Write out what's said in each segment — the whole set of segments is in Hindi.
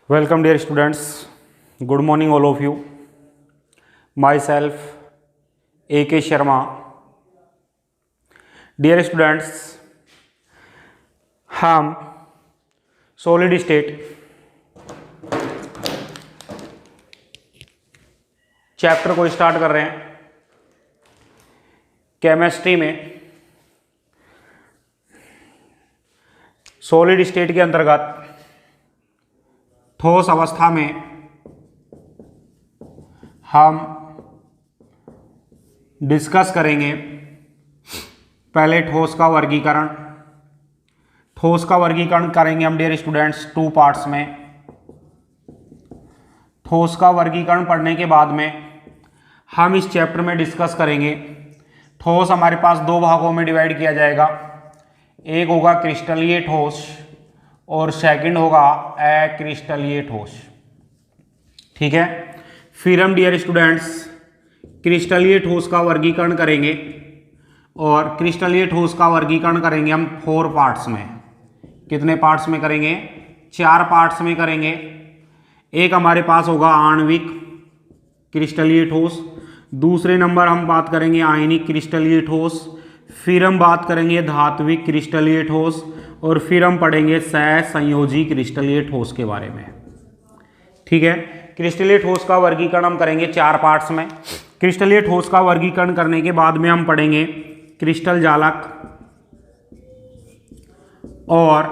Welcome dear students, good morning all of you. Myself A.K. Sharma. Dear students, हम सॉलिड स्टेट चैप्टर को स्टार्ट कर रहे हैं। केमिस्ट्री में सॉलिड स्टेट के अंतर्गत ठोस अवस्था में हम डिस्कस करेंगे पहले ठोस का वर्गीकरण। ठोस का वर्गीकरण करेंगे हम डियर स्टूडेंट्स टू पार्ट्स में। ठोस का वर्गीकरण पढ़ने के बाद में हम इस चैप्टर में डिस्कस करेंगे ठोस हमारे पास दो भागों में डिवाइड किया जाएगा। एक होगा क्रिस्टलीय ठोस और सेकंड होगा अक्रिस्टलीय ठोस। ठीक है, फिर हम डियर स्टूडेंट्स क्रिस्टलीय ठोस का वर्गीकरण करेंगे और क्रिस्टलीय ठोस का वर्गीकरण करेंगे हम 4 पार्ट्स में। कितने पार्ट्स में करेंगे? 4 पार्ट्स में करेंगे। एक हमारे पास होगा आणविक क्रिस्टलीय ठोस, दूसरे नंबर हम बात करेंगे आयनिक क्रिस्टलीय ठोस, फिर हम बात करेंगे धात्विक क्रिस्टलीय ठोस और फिर हम पढ़ेंगे सहसंयोजी क्रिस्टलीय ठोस के बारे में। ठीक है, क्रिस्टलीय ठोस का वर्गीकरण हम करेंगे 4 पार्ट्स में। क्रिस्टलीय ठोस का वर्गीकरण करने के बाद में हम पढ़ेंगे क्रिस्टल जालक और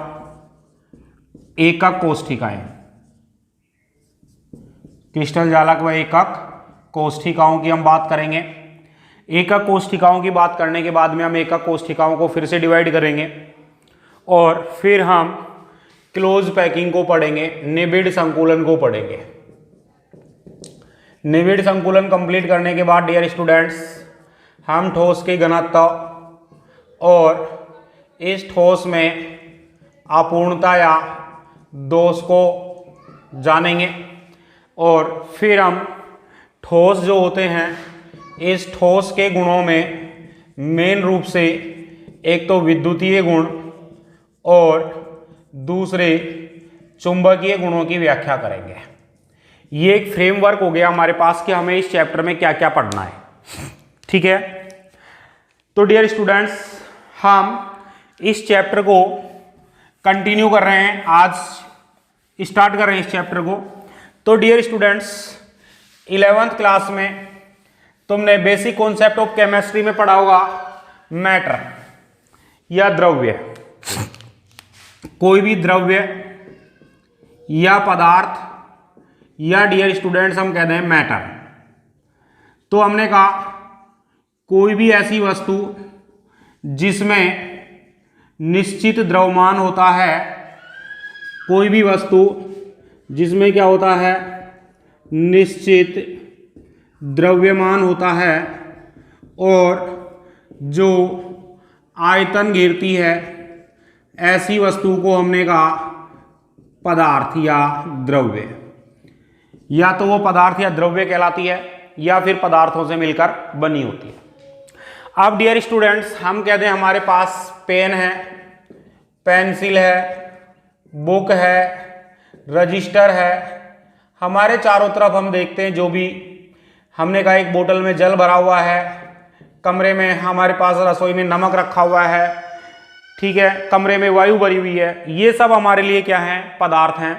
एकक कोष्ठिकाएं। क्रिस्टल जालक व एकक कोष्ठिकाओं की हम बात करेंगे। एकक कोष्ठिकाओं की बात करने के बाद में हम एकक कोष्ठिकाओं को फिर से डिवाइड करेंगे और फिर हम क्लोज पैकिंग को पढ़ेंगे, निबिड़ संकुलन को पढ़ेंगे। निबिड़ संकुलन कंप्लीट करने के बाद डियर स्टूडेंट्स हम ठोस के घनत्व और इस ठोस में अपूर्णता या दोष को जानेंगे और फिर हम ठोस जो होते हैं इस ठोस के गुणों में मेन रूप से एक तो विद्युतीय गुण और दूसरे चुंबकीय गुणों की व्याख्या करेंगे। ये एक फ्रेमवर्क हो गया हमारे पास कि हमें इस चैप्टर में क्या क्या पढ़ना है। ठीक है, तो डियर स्टूडेंट्स हम इस चैप्टर को कंटिन्यू कर रहे हैं, आज स्टार्ट कर रहे हैं इस चैप्टर को। तो डियर स्टूडेंट्स 11th क्लास में तुमने बेसिक कॉन्सेप्ट ऑफ केमिस्ट्री में पढ़ा होगा मैटर या द्रव्य। कोई भी द्रव्य या पदार्थ या डियर स्टूडेंट्स हम कहते हैं मैटर। तो हमने कहा कोई भी ऐसी वस्तु जिसमें निश्चित द्रव्यमान होता है, कोई भी वस्तु जिसमें क्या होता है निश्चित द्रव्यमान होता है और जो आयतन घेरती है, ऐसी वस्तु को हमने कहा पदार्थ या द्रव्य। या तो वो पदार्थ या द्रव्य कहलाती है या फिर पदार्थों से मिलकर बनी होती है। अब डियर स्टूडेंट्स हम कहते हैं हमारे पास पेन है, पेंसिल है, बुक है, रजिस्टर है। हमारे चारों तरफ हम देखते हैं जो भी हमने कहा एक बोतल में जल भरा हुआ है, कमरे में हमारे पास रसोई में नमक रखा हुआ है, ठीक है, कमरे में वायु भरी हुई है। ये सब हमारे लिए क्या हैं? पदार्थ हैं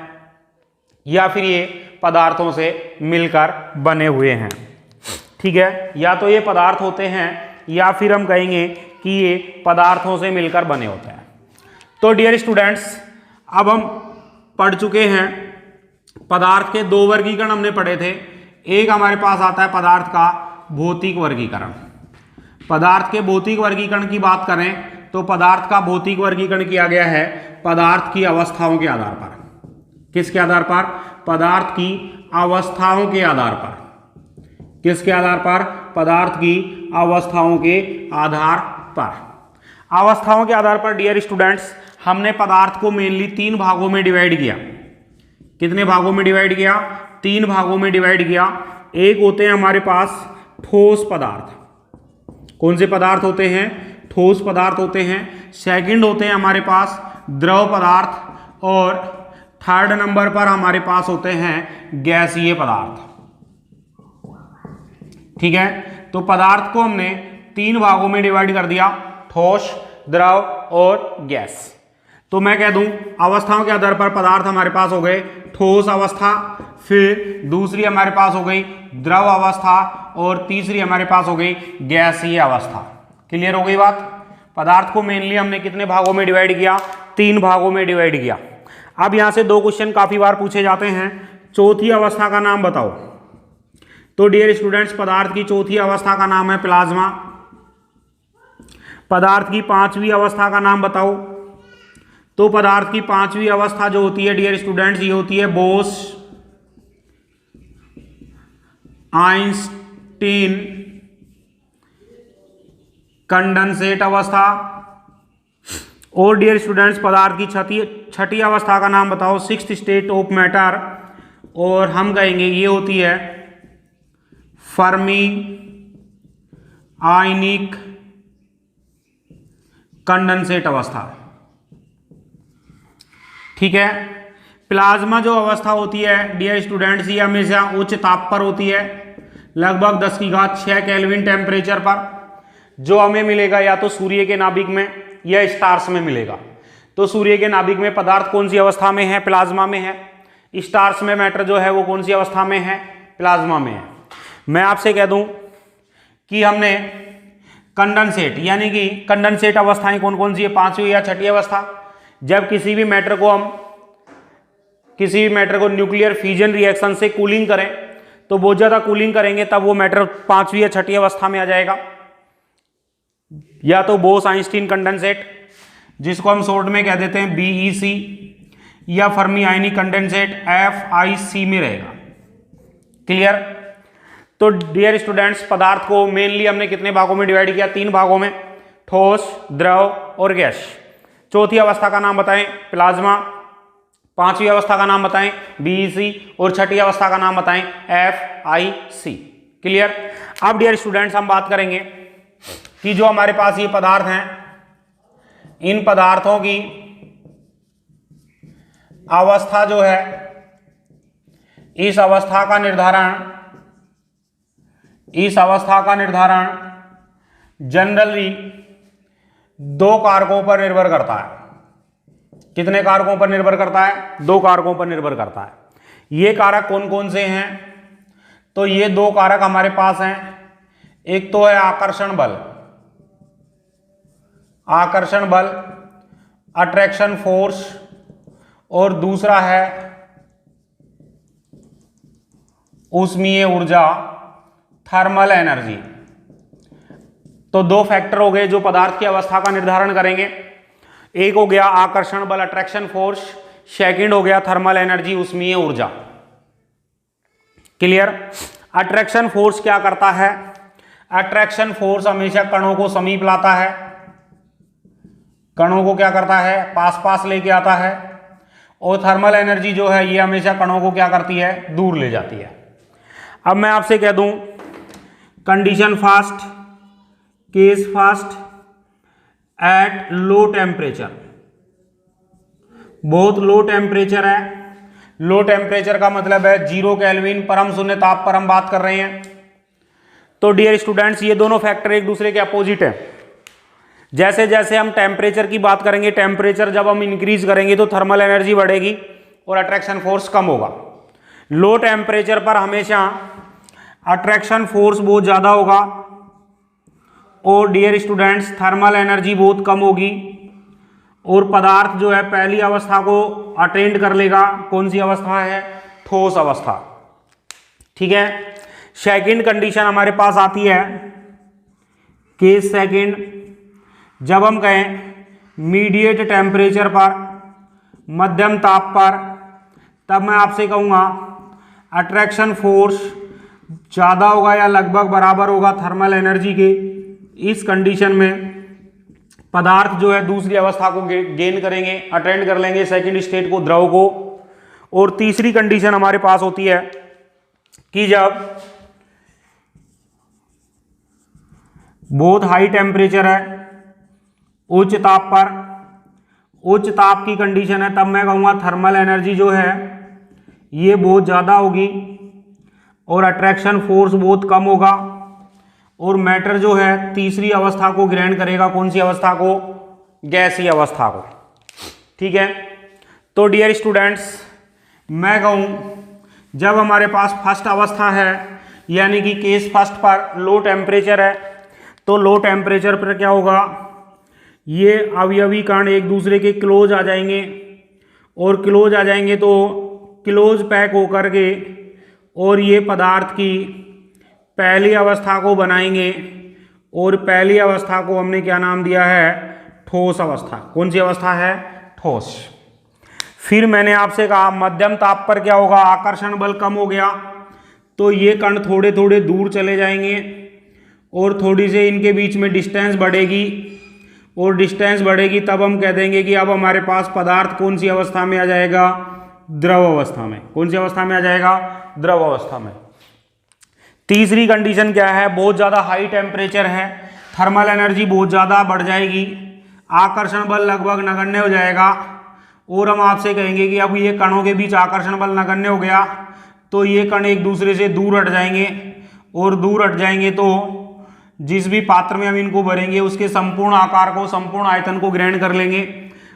या फिर ये पदार्थों से मिलकर बने हुए हैं। ठीक है, या तो ये पदार्थ होते हैं या फिर हम कहेंगे कि ये पदार्थों से मिलकर बने होते हैं। तो डियर स्टूडेंट्स अब हम पढ़ चुके हैं पदार्थ के 2 वर्गीकरण हमने पढ़े थे। एक हमारे पास आता है पदार्थ का भौतिक वर्गीकरण। पदार्थ के भौतिक वर्गीकरण की बात करें तो पदार्थ का भौतिक वर्गीकरण किया गया है पदार्थ की अवस्थाओं के आधार पर। किसके आधार पर? पदार्थ की अवस्थाओं के आधार पर। किसके आधार पर? पदार्थ की अवस्थाओं के आधार पर। अवस्थाओं के आधार पर डियर स्टूडेंट्स हमने पदार्थ को मेनली 3 भागों में डिवाइड किया। कितने भागों में डिवाइड किया? 3 भागों में डिवाइड किया। एक होते हैं हमारे पास ठोस पदार्थ। कौन से पदार्थ होते हैं? ठोस पदार्थ होते हैं। सेकंड होते हैं हमारे पास द्रव पदार्थ और थर्ड नंबर पर हमारे पास होते हैं गैसीय पदार्थ। ठीक है, तो पदार्थ को हमने 3 भागों में डिवाइड कर दिया, ठोस, द्रव और गैस। तो मैं कह दूं अवस्थाओं के आधार पर पदार्थ हमारे पास हो गए ठोस अवस्था, फिर दूसरी हमारे पास हो गई द्रव अवस्था और तीसरी हमारे पास हो गई गैसीय अवस्था। क्लियर हो गई बात। पदार्थ को मेनली हमने कितने भागों में डिवाइड किया? 3 भागों में डिवाइड किया। अब यहां से 2 क्वेश्चन काफी बार पूछे जाते हैं, चौथी अवस्था का नाम बताओ। तो डियर स्टूडेंट्स, पदार्थ की चौथी अवस्था का नाम है प्लाज्मा। पदार्थ की 5वीं अवस्था का नाम बताओ। तो पदार्थ की 5वीं अवस्था जो होती है डियर स्टूडेंट्स, ये होती है बोस आइंस्टीन कंडेंसेट अवस्था। और डियर स्टूडेंट्स, पदार्थ की छठी अवस्था का नाम बताओ, 6th स्टेट ऑफ मैटर, और हम कहेंगे ये होती है फर्मी आयनिक कंडेंसेट अवस्था। ठीक है, प्लाज्मा जो अवस्था होती है डियर स्टूडेंट्स, ये हमेशा उच्च ताप पर होती है, लगभग 10⁶ केल्विन टेम्परेचर पर, जो हमें मिलेगा या तो सूर्य के नाभिक में या स्टार्स में मिलेगा। तो सूर्य के नाभिक में पदार्थ कौन सी अवस्था में है? प्लाज्मा में है। स्टार्स में मैटर जो है वो कौन सी अवस्था में है? प्लाज्मा में है। मैं आपसे कह दूं कि हमने कंडेंसेट यानी कि कंडेंसेट अवस्थाएं कौन कौन सी है? 5वीं या छठी अवस्था। जब किसी भी मैटर को न्यूक्लियर फ्यूजन रिएक्शन से कूलिंग करें, तो बहुत ज्यादा कूलिंग करेंगे तब वो मैटर 5वीं या छठी अवस्था में आ जाएगा। या तो बोस आइंस्टीन कंडेंसेट, जिसको हम शॉर्ट में कह देते हैं BEC, या फर्मी आयनिक कंडेंसेट FIC में रहेगा। क्लियर। तो डियर स्टूडेंट्स, पदार्थ को मेनली हमने कितने भागों में डिवाइड किया? 3 भागों में, ठोस, द्रव और गैस। चौथी अवस्था का नाम बताएं प्लाज्मा, 5वीं अवस्था का नाम बताएं BEC, और छठी अवस्था का नाम बताएं FIC। क्लियर। अब डियर स्टूडेंट्स, हम बात करेंगे कि जो हमारे पास ये पदार्थ हैं, इन पदार्थों की अवस्था जो है, इस अवस्था का निर्धारण जनरली 2 कारकों पर निर्भर करता है। कितने कारकों पर निर्भर करता है? 2 कारकों पर निर्भर करता है। ये कारक कौन कौन से हैं? तो ये 2 कारक हमारे पास हैं। एक तो है आकर्षण बल अट्रैक्शन फोर्स, और दूसरा है ऊष्मीय ऊर्जा थर्मल एनर्जी। तो 2 फैक्टर हो गए जो पदार्थ की अवस्था का निर्धारण करेंगे। एक हो गया आकर्षण बल अट्रैक्शन फोर्स, सेकंड हो गया थर्मल एनर्जी ऊष्मीय ऊर्जा। क्लियर। अट्रैक्शन फोर्स क्या करता है? अट्रैक्शन फोर्स हमेशा कणों को समीप लाता है, कणों को क्या करता है? पास लेके आता है। और थर्मल एनर्जी जो है ये हमेशा कणों को क्या करती है? दूर ले जाती है। अब मैं आपसे कह दूं condition fast, case fast at low temperature. बहुत लो टेम्परेचर है। लो टेम्परेचर का मतलब है 0 केल्विन, परम शून्य ताप पर हम बात कर रहे हैं। तो डियर स्टूडेंट्स, ये दोनों फैक्टर एक दूसरे के अपोजिट है। जैसे जैसे हम टेम्परेचर की बात करेंगे, टेम्परेचर जब हम इंक्रीज करेंगे तो थर्मल एनर्जी बढ़ेगी और अट्रैक्शन फोर्स कम होगा। लो टेम्परेचर पर हमेशा अट्रैक्शन फोर्स बहुत ज़्यादा होगा और डियर स्टूडेंट्स थर्मल एनर्जी बहुत कम होगी, और पदार्थ जो है पहली अवस्था को अटेंड कर लेगा। कौन सी अवस्था है? ठोस अवस्था। ठीक है। सेकंड कंडीशन हमारे पास आती है केस सेकंड, जब हम कहें मीडिएट टेम्परेचर पर, मध्यम ताप पर, तब मैं आपसे कहूँगा अट्रैक्शन फोर्स ज़्यादा होगा या लगभग बराबर होगा थर्मल एनर्जी के। इस कंडीशन में पदार्थ जो है दूसरी अवस्था को गेन करेंगे, अटेंड कर लेंगे सेकंड स्टेट को, द्रव को। और तीसरी कंडीशन हमारे पास होती है कि जब बहुत हाई टेम्परेचर है, उच्च ताप पर, उच्च ताप की कंडीशन है तब मैं कहूँगा थर्मल एनर्जी जो है ये बहुत ज़्यादा होगी और अट्रैक्शन फोर्स बहुत कम होगा, और मैटर जो है तीसरी अवस्था को ग्रहण करेगा। कौन सी अवस्था को? गैसीय अवस्था को। ठीक है, तो डियर स्टूडेंट्स मैं कहूँ जब हमारे पास फर्स्ट अवस्था है यानी कि केस फर्स्ट पर लो टेम्परेचर है, तो लो टेम्परेचर पर क्या होगा, ये अवयवी कण एक दूसरे के क्लोज आ जाएंगे, और क्लोज आ जाएंगे तो क्लोज पैक होकर के और ये पदार्थ की पहली अवस्था को बनाएंगे, और पहली अवस्था को हमने क्या नाम दिया है? ठोस अवस्था। कौन सी अवस्था है? ठोस। फिर मैंने आपसे कहा मध्यम ताप पर क्या होगा? आकर्षण बल कम हो गया, तो ये कण थोड़े थोड़े दूर चले जाएंगे और थोड़ी से इनके बीच में डिस्टेंस बढ़ेगी, और डिस्टेंस बढ़ेगी तब हम कह देंगे कि अब हमारे पास पदार्थ कौन सी अवस्था में आ जाएगा? द्रव अवस्था में। कौन सी अवस्था में आ जाएगा? द्रव अवस्था में। तीसरी कंडीशन क्या है? बहुत ज़्यादा हाई टेम्परेचर है, थर्मल एनर्जी बहुत ज़्यादा बढ़ जाएगी, आकर्षण बल लगभग नगण्य हो जाएगा, और हम आपसे कहेंगे कि अब ये कणों के बीच आकर्षण बल नगण्य हो गया, तो ये कण एक दूसरे से दूर हट जाएंगे, और दूर हट जाएंगे तो जिस भी पात्र में हम इनको भरेंगे उसके संपूर्ण आकार को, संपूर्ण आयतन को ग्रहण कर लेंगे,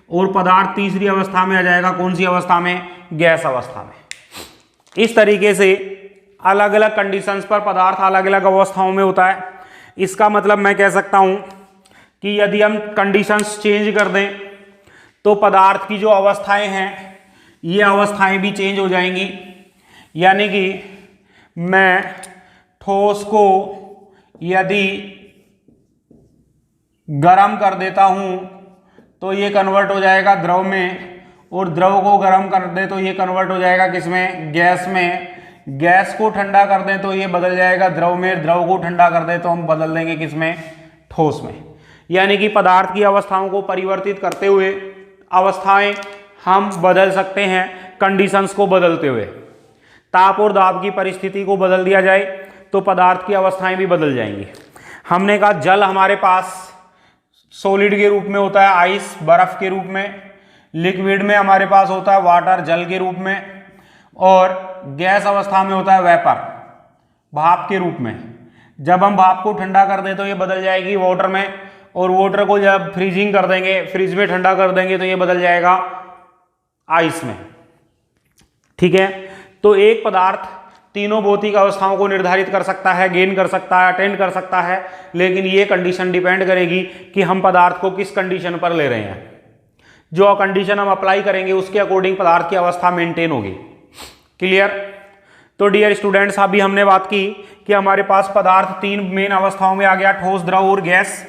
और पदार्थ तीसरी अवस्था में आ जाएगा। कौन सी अवस्था में? गैस अवस्था में। इस तरीके से अलग अलग कंडीशंस पर पदार्थ अलग अलग अवस्थाओं में होता है। इसका मतलब मैं कह सकता हूं कि यदि हम कंडीशंस चेंज कर दें तो पदार्थ की जो अवस्थाएं हैं ये अवस्थाएं भी चेंज हो जाएंगी। यानी कि मैं ठोस को यदि गर्म कर देता हूं तो ये कन्वर्ट हो जाएगा द्रव में, और द्रव को गर्म कर दे तो ये कन्वर्ट हो जाएगा किसमें? गैस में। गैस को ठंडा कर दें तो ये बदल जाएगा द्रव में, द्रव को ठंडा कर दें तो हम बदल देंगे किसमें? ठोस में। यानी कि पदार्थ की अवस्थाओं को परिवर्तित करते हुए अवस्थाएं हम बदल सकते हैं कंडीशंस को बदलते हुए। ताप और दाब की परिस्थिति को बदल दिया जाए तो पदार्थ की अवस्थाएं भी बदल जाएंगी। हमने कहा जल हमारे पास सॉलिड के रूप में होता है, आइस बर्फ के रूप में, लिक्विड में हमारे पास होता है वाटर जल के रूप में, और गैस अवस्था में होता है वेपर भाप के रूप में। जब हम भाप को ठंडा कर दें तो ये बदल जाएगी वाटर में, और वाटर को जब फ्रीजिंग कर देंगे, फ्रिज में ठंडा कर देंगे तो ये बदल जाएगा आइस में। ठीक है, तो एक पदार्थ तीनों भौतिक अवस्थाओं को निर्धारित कर सकता है, गेन कर सकता है, अटेंड कर सकता है, लेकिन ये कंडीशन डिपेंड करेगी कि हम पदार्थ को किस कंडीशन पर ले रहे हैं। जो कंडीशन हम अप्लाई करेंगे उसके अकॉर्डिंग पदार्थ की अवस्था मेंटेन होगी। क्लियर? तो डियर स्टूडेंट्स अभी हमने बात की कि हमारे पास पदार्थ तीन मेन अवस्थाओं में आ गया, ठोस, द्रव और गैस,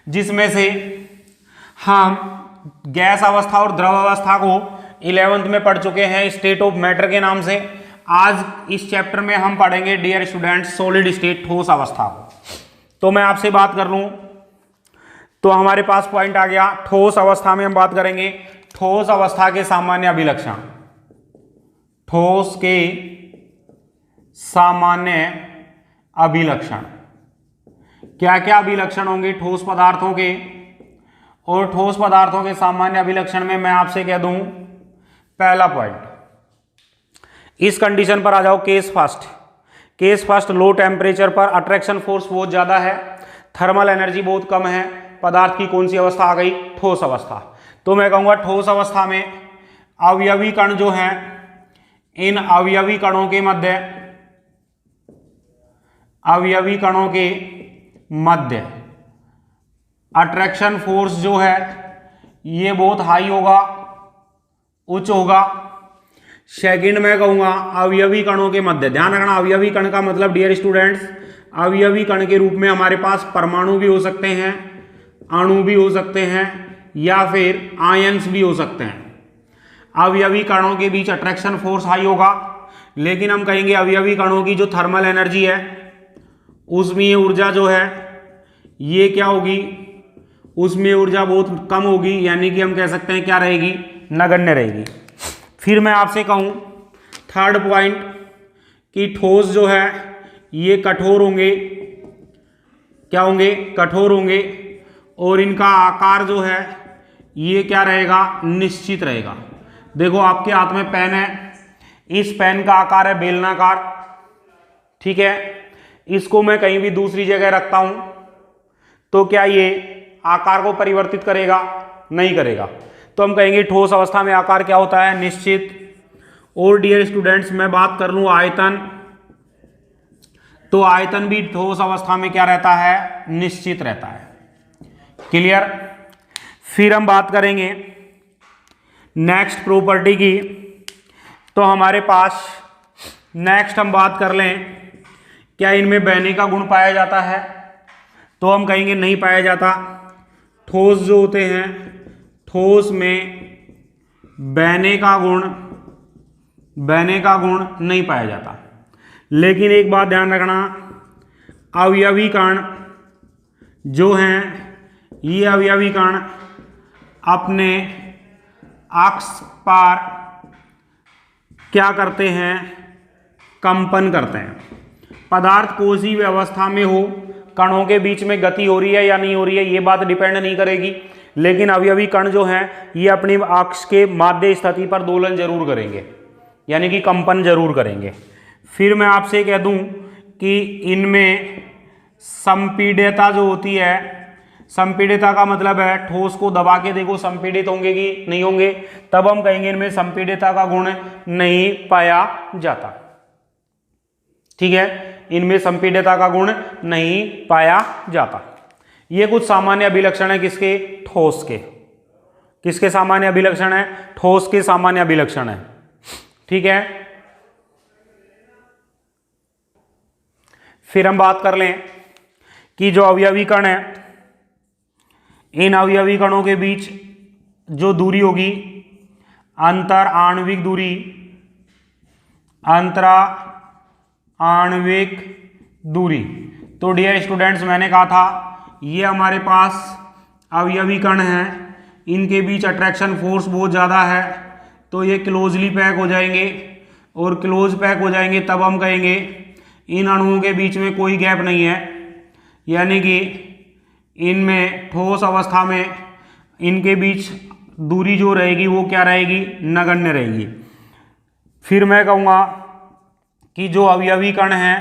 जिसमें से हम गैस अवस्था और द्रव अवस्था को 11th में पढ़ चुके हैं स्टेट ऑफ मैटर के नाम से। आज इस चैप्टर में हम पढ़ेंगे डियर स्टूडेंट्स सॉलिड स्टेट, ठोस अवस्था को। तो मैं आपसे बात कर लूं तो हमारे पास पॉइंट आ गया ठोस अवस्था में हम बात करेंगे ठोस अवस्था के सामान्य अभिलक्षण। ठोस के सामान्य अभिलक्षण, क्या क्या अभिलक्षण होंगे ठोस पदार्थों के? और ठोस पदार्थों के सामान्य अभिलक्षण में मैं आपसे कह दूं पहला पॉइंट, इस कंडीशन पर आ जाओ case first. Case first low temperature पर अट्रैक्शन फोर्स बहुत ज्यादा है, थर्मल एनर्जी बहुत कम है, पदार्थ की कौन सी अवस्था आ गई? ठोस अवस्था। तो मैं कहूंगा ठोस अवस्था में अवयवी कण जो हैं, इन अवयवी कणों के मध्य, अवयवी कणों के मध्य अट्रैक्शन फोर्स जो है ये बहुत हाई होगा, उच्च होगा। सेकंड में कहूंगा अवयवी कणों के मध्य, ध्यान रखना अवयवी कण का मतलब डियर स्टूडेंट्स, अवयवी कण के रूप में हमारे पास परमाणु भी हो सकते हैं, अणु भी हो सकते हैं, या फिर आयंस भी हो सकते हैं। अवयवी कणों के बीच अट्रैक्शन फोर्स हाई होगा, लेकिन हम कहेंगे अवयवी कणों की जो थर्मल एनर्जी है उसमें ये ऊर्जा जो है ये क्या होगी? उसमें ऊर्जा बहुत कम होगी, यानी कि हम कह सकते हैं क्या रहेगी? नगण्य रहेगी। फिर मैं आपसे कहूं थर्ड पॉइंट कि ठोस जो है ये कठोर होंगे, क्या होंगे? कठोर होंगे, और इनका आकार जो है ये क्या रहेगा, निश्चित रहेगा। देखो आपके हाथ में पेन है, इस पेन का आकार है बेलनाकार, ठीक है। इसको मैं कहीं भी दूसरी जगह रखता हूं तो क्या ये आकार को परिवर्तित करेगा, नहीं करेगा। तो हम कहेंगे ठोस अवस्था में आकार क्या होता है, निश्चित। और डियर स्टूडेंट्स मैं बात कर लूं आयतन, तो आयतन भी ठोस अवस्था में क्या रहता है, निश्चित रहता है। क्लियर। फिर हम बात करेंगे नेक्स्ट प्रॉपर्टी की। तो हमारे पास नेक्स्ट हम बात कर लें, क्या इनमें बहने का गुण पाया जाता है, तो हम कहेंगे नहीं पाया जाता। ठोस जो होते हैं, ठोस में बहने का गुण नहीं पाया जाता। लेकिन एक बात ध्यान रखना, अवयवी कण जो हैं, ये अवयवी कण अपने अक्ष पर क्या करते हैं, कंपन करते हैं। पदार्थ कोसी व्यवस्था में हो, कणों के बीच में गति हो रही है या नहीं हो रही है, ये बात डिपेंड नहीं करेगी। लेकिन अवयवी कण जो हैं ये अपनी अक्ष के माध्य स्थिति पर दोलन जरूर करेंगे, यानी कि कंपन जरूर करेंगे। फिर मैं आपसे कह दूं कि इनमें संपीड्यता जो होती है, संपीड्यता का मतलब है ठोस को दबा के देखो संपीडित होंगे कि नहीं होंगे, तब हम कहेंगे इनमें संपीड्यता का गुण नहीं पाया जाता। ठीक है, इनमें संपीड्यता का गुण नहीं पाया जाता। ये कुछ सामान्य अभिलक्षण है किसके, ठोस के। किसके सामान्य अभिलक्षण है, ठोस के सामान्य अभिलक्षण है। ठीक है, फिर हम बात कर लें कि जो अवयवी कण है, इन अवयवी कणों के बीच जो दूरी होगी, अंतर आणविक दूरी, अंतरा आणविक दूरी। तो डियर स्टूडेंट्स मैंने कहा था ये हमारे पास अवयवी कण हैं, इनके बीच अट्रैक्शन फोर्स बहुत ज़्यादा है, तो ये क्लोजली पैक हो जाएंगे। और क्लोज पैक हो जाएंगे तब हम कहेंगे इन अणुओं के बीच में कोई गैप नहीं है, यानी कि इनमें ठोस अवस्था में इनके बीच दूरी जो रहेगी वो क्या रहेगी, नगण्य रहेगी। फिर मैं कहूँगा कि जो अवयवी कण हैं,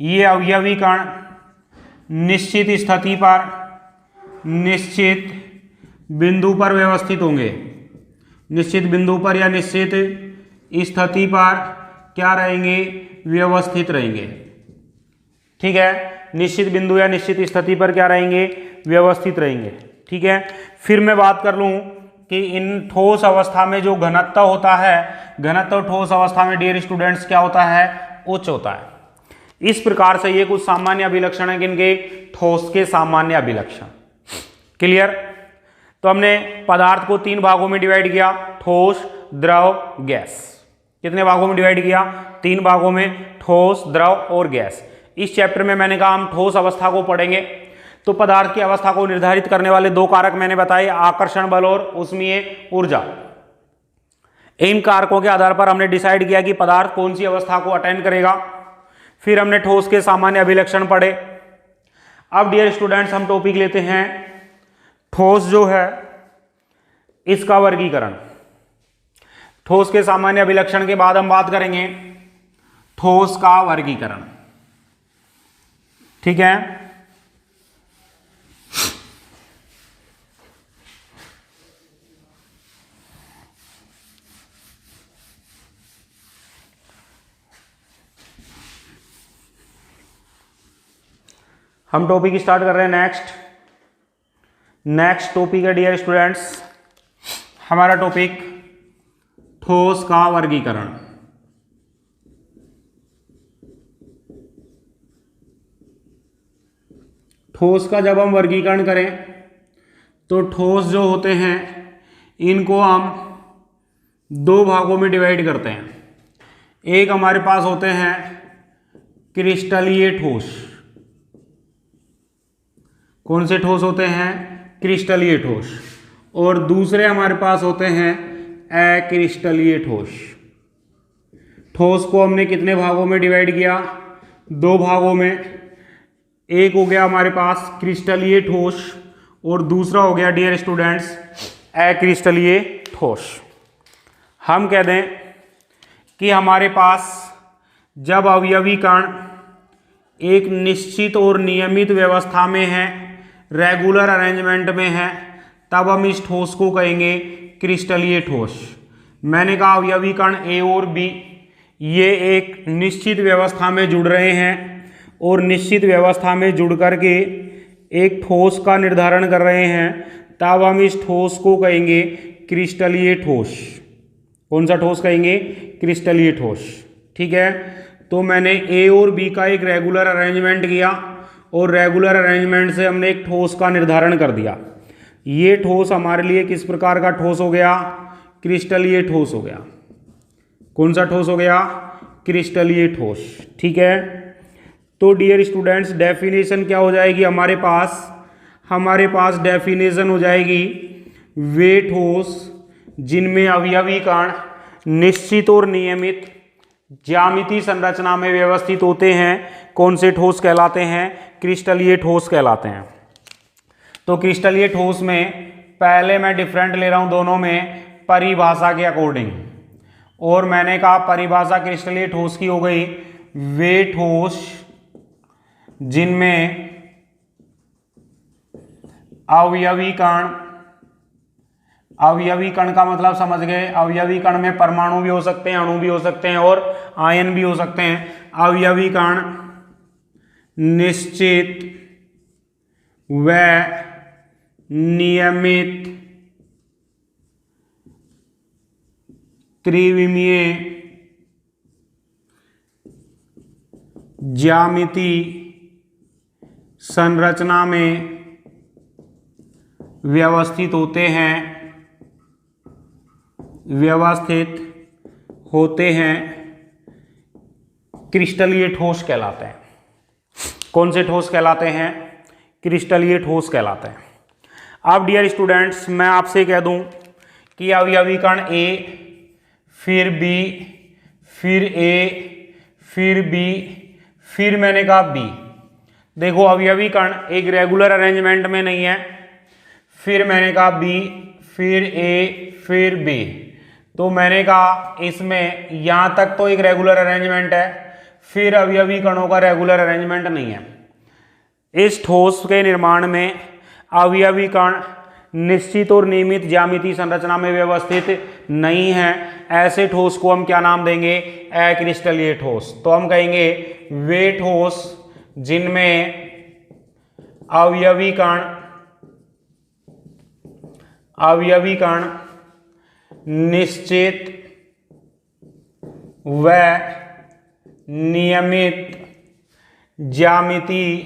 ये अवयवी कण निश्चित स्थिति पर, निश्चित बिंदु पर व्यवस्थित होंगे। निश्चित बिंदु पर या निश्चित स्थिति पर क्या रहेंगे, व्यवस्थित रहेंगे। ठीक है, निश्चित बिंदु या निश्चित स्थिति पर क्या रहेंगे, व्यवस्थित रहेंगे। ठीक है, फिर मैं बात कर लूं कि इन ठोस अवस्था में जो घनत्व होता है, घनत्व ठोस अवस्था में डियर स्टूडेंट्स क्या होता है, उच्च होता है। इस प्रकार से ये कुछ सामान्य अभिलक्षण है किनके, ठोस के सामान्य अभिलक्षण। क्लियर। तो हमने पदार्थ को 3 भागों में डिवाइड किया, ठोस, द्रव, गैस। कितने भागों में डिवाइड किया, 3 भागों में, ठोस, द्रव और गैस। इस चैप्टर में मैंने कहा हम ठोस अवस्था को पढ़ेंगे। तो पदार्थ की अवस्था को निर्धारित करने वाले 2 कारक मैंने बताए, आकर्षण बल और ऊष्मीय ऊर्जा। इन कारकों के आधार पर हमने डिसाइड किया कि पदार्थ कौन सी अवस्था को अटेंड करेगा। फिर हमने ठोस के सामान्य अभिलक्षण पढ़े। अब डियर स्टूडेंट्स हम टॉपिक लेते हैं ठोस जो है इसका वर्गीकरण। ठोस के सामान्य अभिलक्षण के बाद हम बात करेंगे ठोस का वर्गीकरण। ठीक है, हम टॉपिक स्टार्ट कर रहे हैं नेक्स्ट टॉपिक है डियर स्टूडेंट्स, हमारा टॉपिक ठोस का वर्गीकरण। ठोस का जब हम वर्गीकरण करें तो ठोस जो होते हैं इनको हम 2 भागों में डिवाइड करते हैं। एक हमारे पास होते हैं क्रिस्टलीय ठोस। कौन से ठोस होते हैं, क्रिस्टलीय ठोस। और दूसरे हमारे पास होते हैं अक्रिस्टलीय ठोस। ठोस को हमने कितने भागों में डिवाइड किया, 2 भागों में। एक हो गया हमारे पास क्रिस्टलीय ठोस और दूसरा हो गया डियर स्टूडेंट्स अक्रिस्टलीय ठोस। हम कह दें कि हमारे पास जब अवयवी कण एक निश्चित और नियमित व्यवस्था में है, रेगुलर अरेंजमेंट में है, तब हम इस ठोस को कहेंगे क्रिस्टलीय ठोस। मैंने कहा अवयवी कण ए और बी ये एक निश्चित व्यवस्था में जुड़ रहे हैं और निश्चित व्यवस्था में जुड़ करके एक ठोस का निर्धारण कर रहे हैं, तब हम इस ठोस को कहेंगे क्रिस्टलीय ठोस। कौन सा ठोस कहेंगे? क्रिस्टलीय ठोस। ठीक है, तो मैंने ए और बी का एक रेगुलर अरेंजमेंट किया और रेगुलर अरेंजमेंट से हमने एक ठोस का निर्धारण कर दिया। ये ठोस हमारे लिए किस प्रकार का ठोस हो गया? क्रिस्टलीय ठोस हो गया। कौन सा ठोस हो गया? क्रिस्टलीय ठोस। ठीक है, तो डियर स्टूडेंट्स डेफिनेशन क्या हो जाएगी हमारे पास डेफिनेशन हो जाएगी वे ठोस जिनमें अवयवी कण निश्चित और नियमित ज्यामितीय संरचना में व्यवस्थित होते हैं, कौन से ठोस कहलाते हैं? क्रिस्टलीय ठोस कहलाते हैं। तो क्रिस्टलीय ठोस में पहले मैं डिफरेंट ले रहा हूं दोनों में परिभाषा के अकॉर्डिंग, और मैंने कहा परिभाषा क्रिस्टलीय ठोस की हो गई वे ठोस जिनमें अवयवी कण का मतलब समझ गए, अवयवी कण में परमाणु भी हो सकते हैं, अणु भी हो सकते हैं और आयन भी हो सकते हैं। अवयवी कण निश्चित व नियमित त्रिविमीय ज्यामितीय संरचना में व्यवस्थित होते हैं क्रिस्टलीय ठोस कहलाते हैं। कौन से ठोस कहलाते हैं? क्रिस्टलीय ठोस कहलाते हैं। अब डियर स्टूडेंट्स मैं आपसे कह दूं कि अवयवी कण ए, फिर बी, फिर ए, फिर बी, फिर मैंने कहा बी। देखो अवयवी कण एक रेगुलर अरेंजमेंट में नहीं है, फिर मैंने कहा बी, फिर ए, फिर बी। तो मैंने कहा इसमें यहां तक तो एक रेगुलर अरेंजमेंट है, फिर अवयवी कणों का रेगुलर अरेंजमेंट नहीं है। इस ठोस के निर्माण में अवयवी कण निश्चित और नियमित ज्यामितीय संरचना में व्यवस्थित नहीं है, ऐसे ठोस को हम क्या नाम देंगे? अक्रिस्टलीय ठोस। तो हम कहेंगे वे ठोस जिनमें अवयवी कण निश्चित व नियमित ज्यामितीय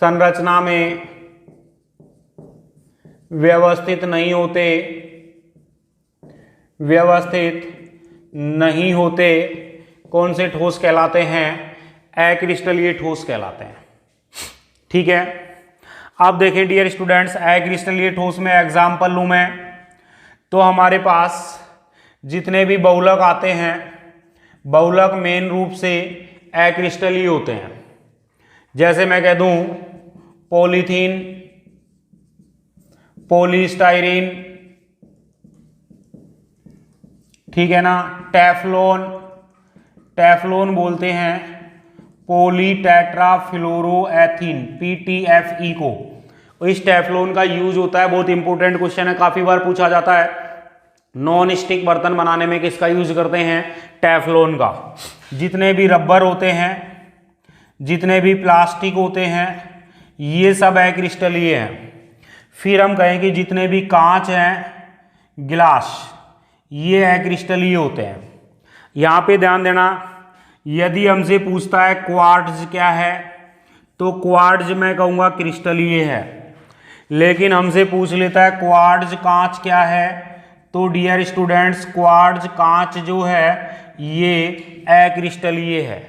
संरचना में व्यवस्थित नहीं होते कौन से ठोस कहलाते हैं? अक्रिस्टलीय ठोस कहलाते हैं। ठीक है, अब देखें डियर स्टूडेंट्स अक्रिस्टलीय ठोस में एग्जाम्पल लूं मैं, तो हमारे पास जितने भी बहुलक आते हैं, बहुलक मेन रूप से अक्रिस्टलीय होते हैं। जैसे मैं कह दूं पॉलीथीन, पॉलीस्टाइरीन, ठीक है ना, टेफ्लॉन बोलते हैं पॉलीटेट्राफ्लोरोएथीन PTFE को। इस टेफ्लॉन का यूज होता है, बहुत इंपॉर्टेंट क्वेश्चन है, काफी बार पूछा जाता है। नॉन स्टिक बर्तन बनाने में किसका यूज करते हैं? टेफ्लॉन का। जितने भी रबर होते हैं, जितने भी प्लास्टिक होते हैं, ये सब अक्रिस्टलीय हैं। फिर हम कहें कि जितने भी कांच हैं, गिलास, ये अक्रिस्टलीय होते हैं। यहां पे ध्यान देना, यदि हमसे पूछता है क्वार्ट्ज क्या है, तो क्वार्ट्ज मैं कहूंगा क्रिस्टलीय है। लेकिन हमसे पूछ लेता है क्वार्ट्ज कांच क्या है, तो डियर स्टूडेंट्स क्वार्ट्ज कांच जो है ये अक्रिस्टलीय है।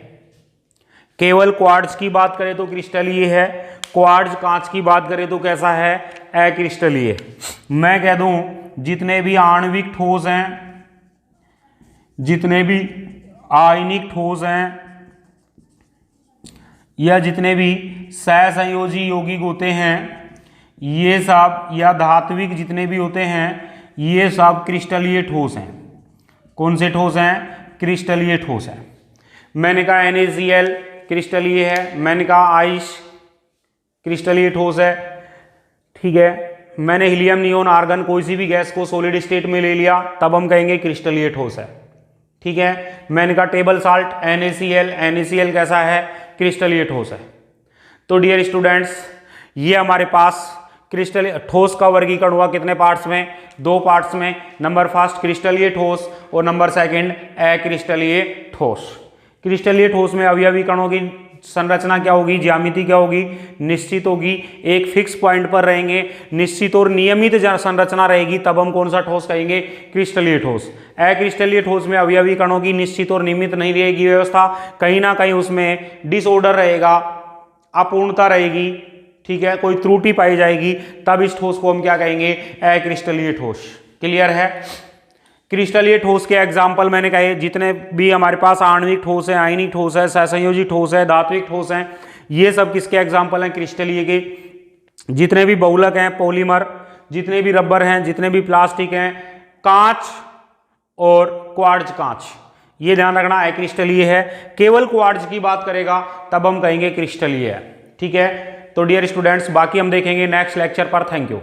केवल क्वार्ट्ज की बात करें तो क्रिस्टलीय है, क्वार्ट्ज कांच की बात करें तो कैसा है? अक्रिस्टलीय। मैं कह दूं जितने भी आणविक ठोस हैं, जितने भी आयनिक ठोस हैं, या जितने भी सहसंयोजी यौगिक होते हैं ये सब, या धात्विक जितने भी होते हैं ये सब क्रिस्टलीय ठोस हैं। कौन से ठोस हैं? क्रिस्टलीय ठोस है। मैंने कहा NaCl क्रिस्टलीय है, मैंने कहा आइस क्रिस्टलीय ठोस है, ठीक है। मैंने हीलियम, नियोन, आर्गन कोई सी भी गैस को सॉलिड स्टेट में ले लिया तब हम कहेंगे क्रिस्टलीय ठोस है, ठीक है। मैंने कहा टेबल साल्ट NaCl कैसा है? क्रिस्टलीय ठोस है। तो डियर स्टूडेंट्स ये हमारे पास क्रिस्टलीय ठोस का वर्गीकरण हुआ कितने पार्ट्स में? 2 पार्ट्स में। नंबर फर्स्ट क्रिस्टलीय ठोस और नंबर सेकंड अक्रिस्टलीय ठोस। क्रिस्टलीय ठोस में अवयवी कणों की संरचना क्या होगी? ज्यामिति क्या होगी? निश्चित होगी, एक फिक्स पॉइंट पर रहेंगे, निश्चित और नियमित संरचना रहेगी, तब हम कौन सा ठोस कहेंगे? क्रिस्टलीय ठोस। अक्रिस्टलीय ठोस में अवयवी कणों की निश्चित और नियमित नहीं रहेगी व्यवस्था, कहीं ना कहीं उसमें डिसऑर्डर रहेगा, अपूर्णता रहेगी, ठीक है, कोई त्रुटि पाई जाएगी, तब इस ठोस को हम क्या कहेंगे? अक्रिस्टलीय ठोस। क्लियर है? क्रिस्टलीय ठोस के एग्जाम्पल मैंने कहे जितने भी हमारे पास आणविक ठोस है, आयनिक ठोस है, सहसंयोजी ठोस है, धात्विक ठोस है, ये सब किसके एग्जाम्पल हैं? क्रिस्टलीय के। जितने भी बहुलक हैं, पॉलीमर, जितने भी रबर हैं, जितने भी प्लास्टिक हैं, कांच और क्वार्ट्ज कांच, ये ध्यान रखना अक्रिस्टलीय है। केवल क्वार्ट्ज की बात करेगा तब हम कहेंगे क्रिस्टलीय है, ठीक है। तो डियर स्टूडेंट्स बाकी हम देखेंगे नेक्स्ट लेक्चर पर। Thank you.